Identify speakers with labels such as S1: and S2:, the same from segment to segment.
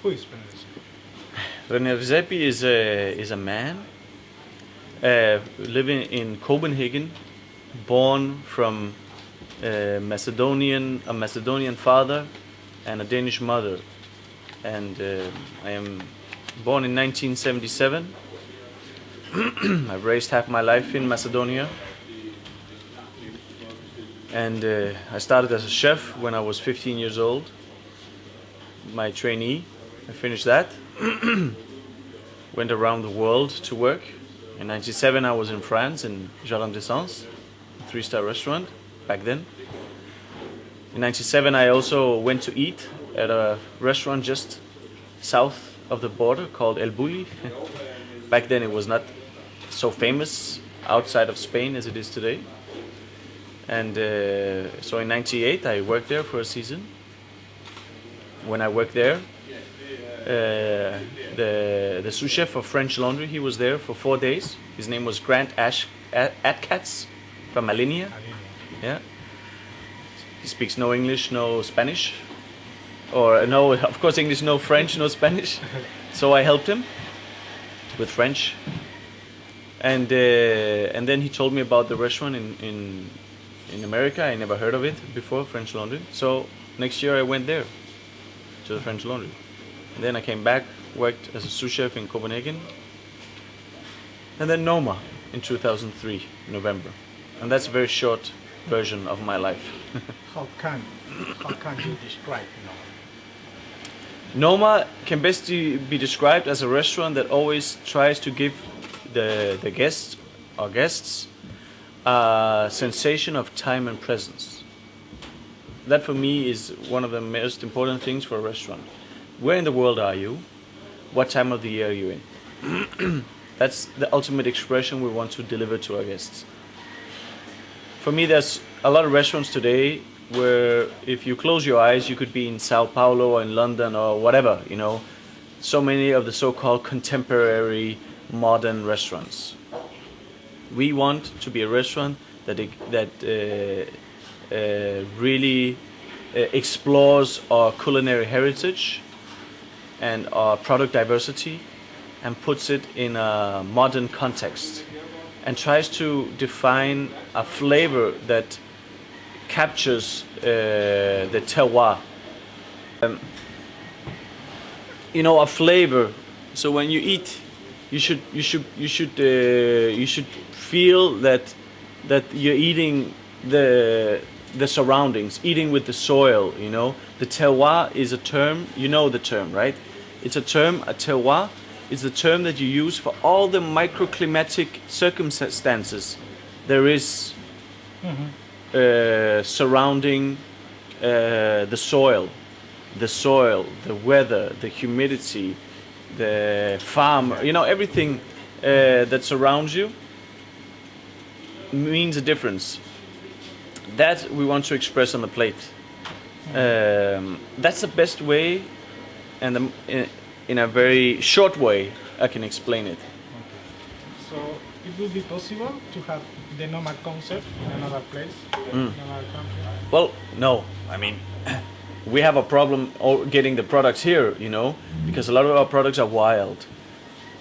S1: Who is Rene Redzepi?
S2: Rene Redzepi is a man living in Copenhagen, born from a Macedonian father and a Danish mother, and I am born in 1977. I've raised half my life in Macedonia, and I started as a chef when I was 15 years old. My trainee, I finished that. Went around the world to work. In 1997 I was in France in Jardin d'Essence, a 3-star restaurant back then. In 1997 I also went to eat at a restaurant just south of the border called El Bulli. Back then it was not so famous outside of Spain as it is today. And so in 1998 I worked there for a season. When I worked there, the sous chef of French Laundry, he was there for 4 days. His name was Grant Atkatz from Alinea. Yeah. He speaks no English, no Spanish, or no, of course English, no French, no Spanish. So I helped him with French, and then he told me about the restaurant in America. I never heard of it before, French Laundry. So next year I went there to the French Laundry. And then I came back, worked as a sous chef in Copenhagen, and then Noma in 2003, November. And that's a very short version of my life.
S1: How can you describe Noma?
S2: Noma can best be described as a restaurant that always tries to give the guests, our guests, a sensation of time and presence. That for me is one of the most important things for a restaurant. Where in the world are you? What time of the year are you in? That's the ultimate expression we want to deliver to our guests. For me, there's a lot of restaurants today where if you close your eyes, you could be in Sao Paulo or in London or whatever, you know. So many of the so-called contemporary modern restaurants. We want to be a restaurant that really explores our culinary heritage and our product diversity and puts it in a modern context and tries to define a flavor that captures the terroir. You know, a flavor. So when you eat, you should feel that you're eating the surroundings, eating with the soil. You know, the terroir is a term. You know the term, right? It's a term. A terroir is the term that you use for all the microclimatic circumstances there is surrounding the soil, the weather, the humidity, the farm. You know, everything that surrounds you means a difference. That we want to express on the plate. That's the best way, and in a very short way, I can explain it.
S1: So it will be possible to have the Noma concept in another place, in another country?
S2: Well, no. I mean, we have a problem getting the products here, you know, because a lot of our products are wild.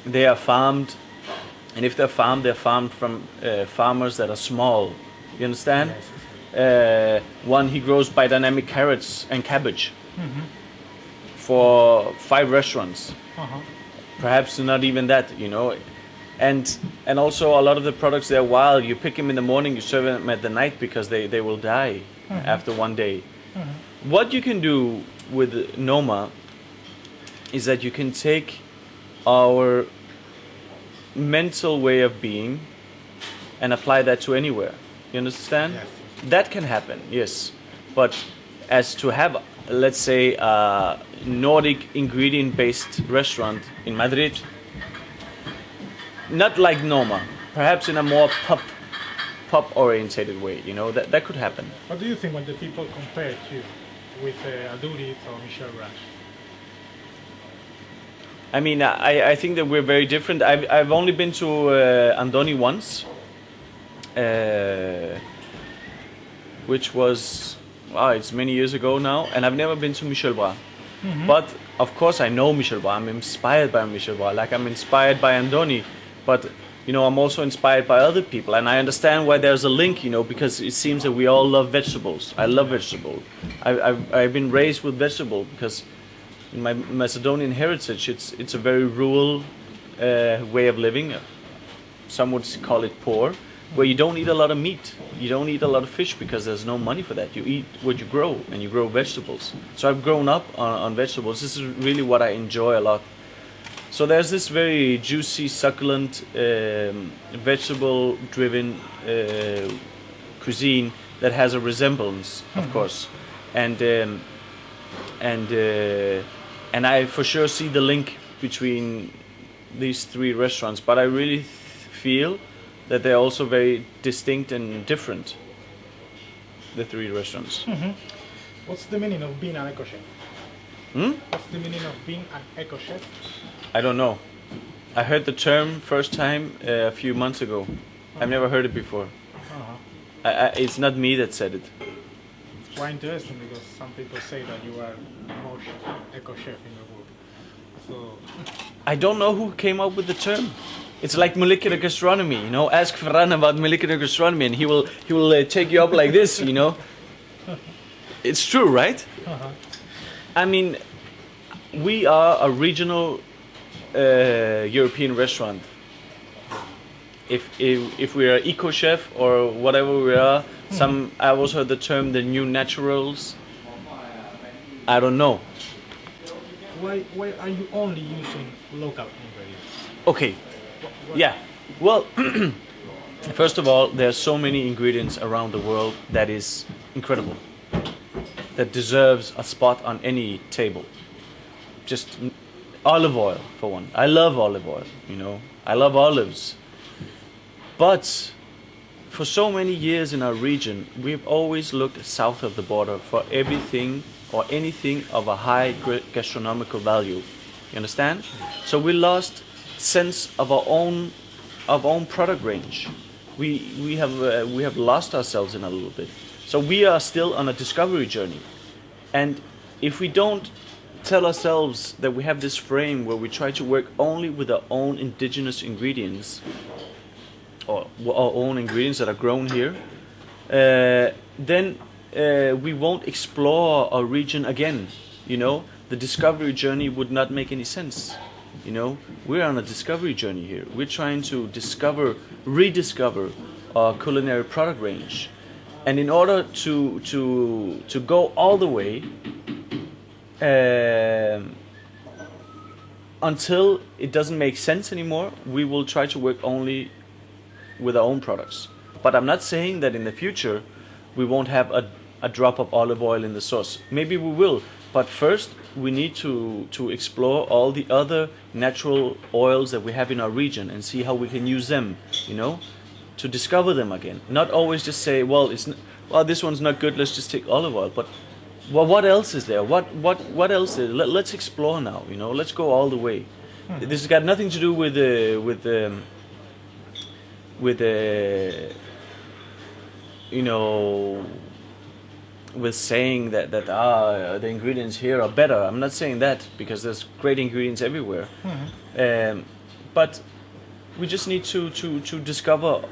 S2: They are farmed, and if they're farmed from farmers that are small. You understand?
S1: Yes.
S2: One, he grows biodynamic carrots and cabbage for 5 restaurants. Perhaps not even that, you know. And also a lot of the products, they're wild. You pick them in the morning, you serve them at the night because they will die after one day. What you can do with Noma is that you can take our mental way of being and apply that to anywhere. You understand?
S1: Yes.
S2: That can happen, yes. But as to have, let's say, a Nordic ingredient-based restaurant in Madrid, not like Noma, perhaps in a more pop-orientated way, you know, that could happen.
S1: What do you think when the people compare you with Adurit or Michel Rash?
S2: I mean, I think that we're very different. I've only been to Andoni once, which was, wow, it's many years ago now, and I've never been to Michel Bras. But of course I know Michel Bois. I'm inspired by Michel Bois. Like I'm inspired by Andoni, but you know I'm also inspired by other people, and I understand why there's a link. You know, because it seems that we all love vegetables. I love vegetable. I've been raised with vegetable because in my Macedonian heritage, it's a very rural way of living. Some would call it poor, where you don't eat a lot of meat. You don't eat a lot of fish because there's no money for that. You eat what you grow, and you grow vegetables. So I've grown up on vegetables. This is really what I enjoy a lot. So there's this very juicy, succulent, vegetable-driven cuisine that has a resemblance, of course, and I for sure see the link between these three restaurants. But I really feel that they're also very distinct and different. The three restaurants.
S1: What's the meaning of being an eco chef? What's the meaning of being an eco chef?
S2: I don't know. I heard the term first time a few months ago. I've never heard it before. It's not me that said it.
S1: It's quite interesting because some people say that you are most eco chef in the world. So
S2: I don't know who came up with the term. It's like molecular gastronomy, you know. Ask Ferran about molecular gastronomy, and he will take you up like this, you know. It's true, right? I mean, we are a regional European restaurant. If we are eco chef or whatever we are, I also heard the term the new naturals. I don't know.
S1: why are you only using local ingredients?
S2: Okay. Yeah. Well, first of all, there are so many ingredients around the world that is incredible. That deserves a spot on any table. Just olive oil, for one. I love olive oil, you know. I love olives. But for so many years in our region, we've always looked south of the border for everything or anything of a high gastronomical value. You understand? So we lost sense of our own product range. We have lost ourselves in a little bit. So we are still on a discovery journey. And if we don't tell ourselves that we have this frame where we try to work only with our own indigenous ingredients, or our own ingredients that are grown here, then we won't explore our region again. You know, the discovery journey would not make any sense. You know, we're on a discovery journey here. We're trying to rediscover our culinary product range. And in order to go all the way, until it doesn't make sense anymore, we will try to work only with our own products. But I'm not saying that in the future we won't have a drop of olive oil in the sauce. Maybe we will, but first we need to explore all the other natural oils that we have in our region and see how we can use them, you know, to discover them again. Not always just say, well, this one's not good, let's just take olive oil. But well, what else is there? What else is there? Let's explore now, you know, let's go all the way. This has got nothing to do with you know, with saying that the ingredients here are better. I'm not saying that, because there's great ingredients everywhere. But we just need to discover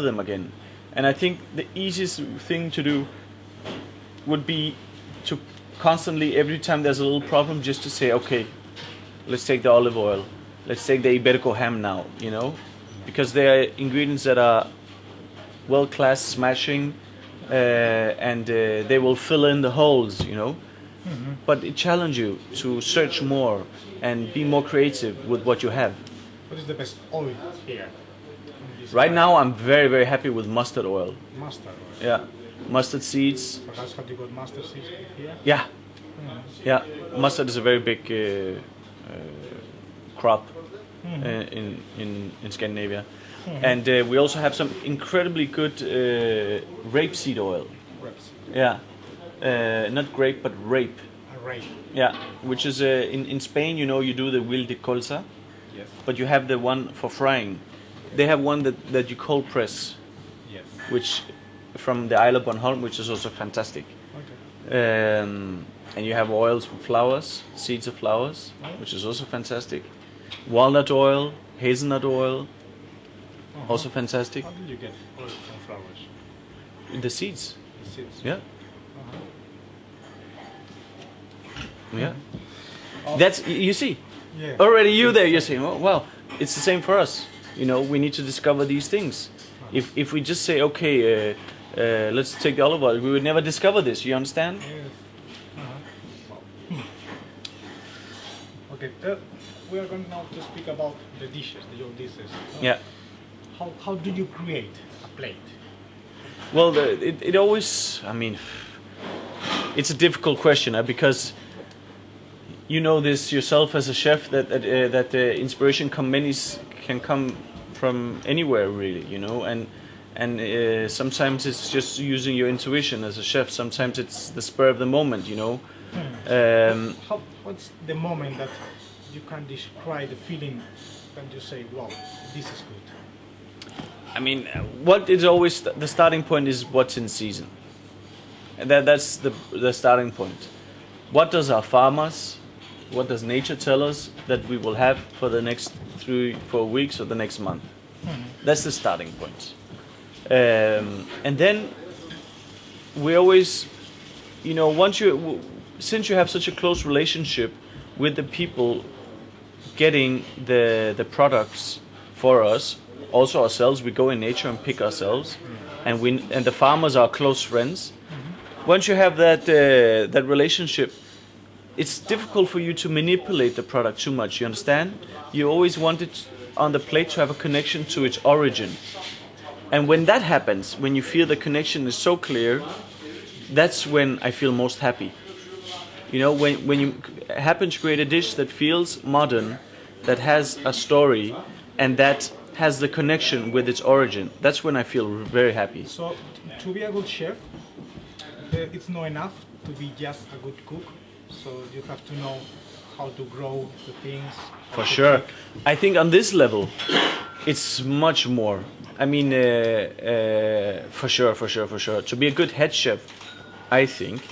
S2: them again. And I think the easiest thing to do would be to constantly, every time there's a little problem, just to say, okay, let's take the olive oil, let's take the Iberico ham now, you know, because they are ingredients that are world-class, smashing, and they will fill in the holes, you know. But it challenges you to search more and be more creative with what you have.
S1: What is the best oil here?
S2: Right now, I'm very, very happy with mustard oil.
S1: Mustard oil.
S2: Yeah, mustard seeds.
S1: Perhaps have you got mustard seeds here?
S2: Yeah, yeah. Mustard is a very big crop in Scandinavia, and we also have some incredibly good rapeseed oil.
S1: Rapeseed.
S2: Yeah, not grape but rape.
S1: A rape.
S2: Yeah, which is in Spain, you know, you do the huil de colza.
S1: Yes.
S2: But you have the one for frying. They have one that you cold press.
S1: Yes.
S2: Which from the Isle of Bornholm, which is also fantastic.
S1: Okay.
S2: And you have oils from flowers, seeds of flowers, which is also fantastic. Walnut oil, hazelnut oil, also fantastic.
S1: How do you get oil from flowers?
S2: The seeds,
S1: The seeds.
S2: yeah, yeah.
S1: Oh.
S2: That's you see.
S1: Yeah.
S2: Already you there, you're saying, well, it's the same for us. You know, we need to discover these things. If we just say, okay, let's take the olive oil, we would never discover this. You understand?
S1: Yes. Wow. Okay, we are going now to speak about the dishes, your dishes.
S2: Yeah.
S1: How do you create a plate?
S2: Well, it always, I mean, it's a difficult question because you know this yourself as a chef that inspiration can come from anywhere really, you know, and sometimes it's just using your intuition as a chef. Sometimes it's the spur of the moment, you know.
S1: What's the moment that you can describe the feeling when you say, wow, this is good?
S2: I mean, what is always the starting point is what's in season. That's the starting point. What does our farmers, what does nature tell us that we will have for the next 3-4 weeks or the next month? That's the starting point. And then we always, you know, since you have such a close relationship with the people getting the products for us, also ourselves, we go in nature and pick ourselves, and the farmers are close friends. Once you have that relationship, it's difficult for you to manipulate the product too much. You understand? You always want it on the plate to have a connection to its origin, and when that happens, when you feel the connection is so clear, that's when I feel most happy. You know, when you happen to create a dish that feels modern, that has a story, and that has the connection with its origin, that's when I feel very happy.
S1: So, to be a good chef, it's not enough to be just a good cook. So you have to know how to grow the things.
S2: For sure. I think on this level, it's much more. I mean, for sure. To be a good head chef, I think,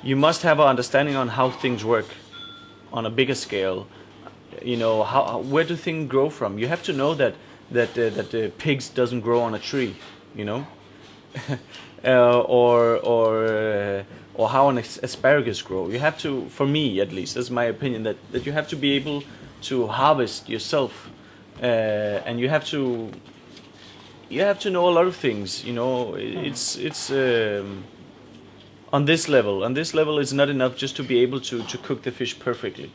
S2: you must have an understanding on how things work on a bigger scale. You know, where do things grow from? You have to know that the pigs doesn't grow on a tree, you know, or how an asparagus grow. You have to, for me at least, that's my opinion, that you have to be able to harvest yourself, and you have to know a lot of things. You know, it's on this level. On this level, it's not enough just to be able to cook the fish perfectly.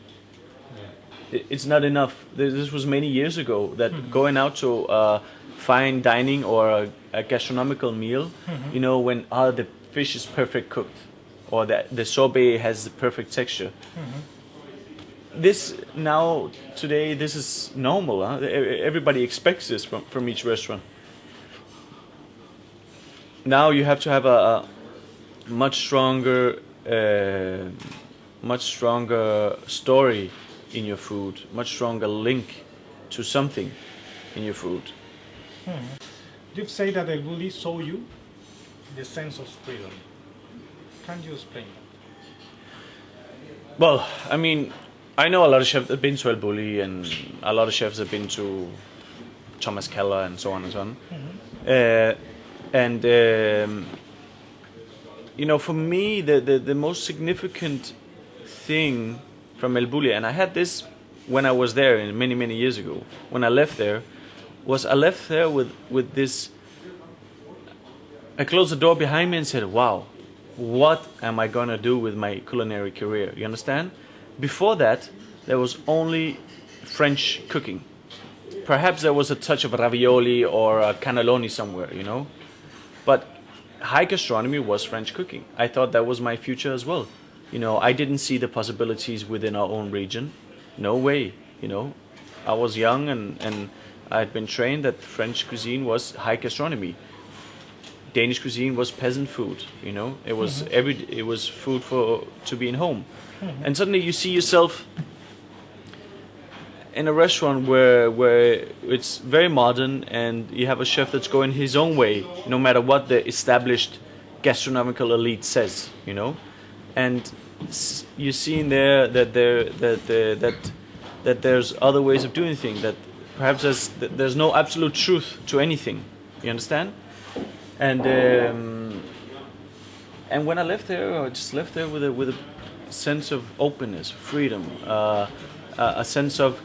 S2: It's not enough. This was many years ago that going out to fine dining or a gastronomical meal, you know, when the fish is perfect cooked, or that the sorbet has the perfect texture. This now today, this is normal. Huh? Everybody expects this from each restaurant. Now you have to have a much stronger story in your food, much stronger link to something in your food.
S1: You've said that El Bulli saw you the sense of freedom. Can you explain that?
S2: Well, I mean, I know a lot of chefs that have been to El Bulli, and a lot of chefs have been to Thomas Keller and so on and so on. You know, for me, the most significant thing from El Bulli, and I had this when I was there many years ago, when I left there, was I left there with this. I closed the door behind me and said, wow, what am I gonna do with my culinary career? You understand? Before that, there was only French cooking. Perhaps there was a touch of ravioli or a cannelloni somewhere, you know? But high gastronomy was French cooking. I thought that was my future as well. You know, I didn't see the possibilities within our own region. No way, you know. I was young and I had been trained that French cuisine was high gastronomy. Danish cuisine was peasant food, you know. It was it was food to be in home. And suddenly you see yourself in a restaurant where it's very modern, and you have a chef that's going his own way, no matter what the established gastronomical elite says, you know. and you see in there that that there's other ways of doing things. That perhaps there's no absolute truth to anything. You understand? And when I left there, I just left there with a sense of openness, freedom, a sense of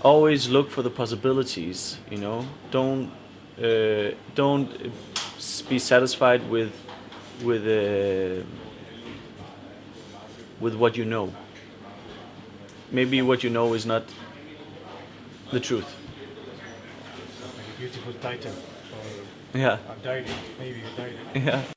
S2: always look for the possibilities. You know, don't be satisfied with what you know. Maybe what you know is not the truth.
S1: Beautiful title for
S2: Yeah.
S1: a diary, maybe a diary.
S2: Yeah.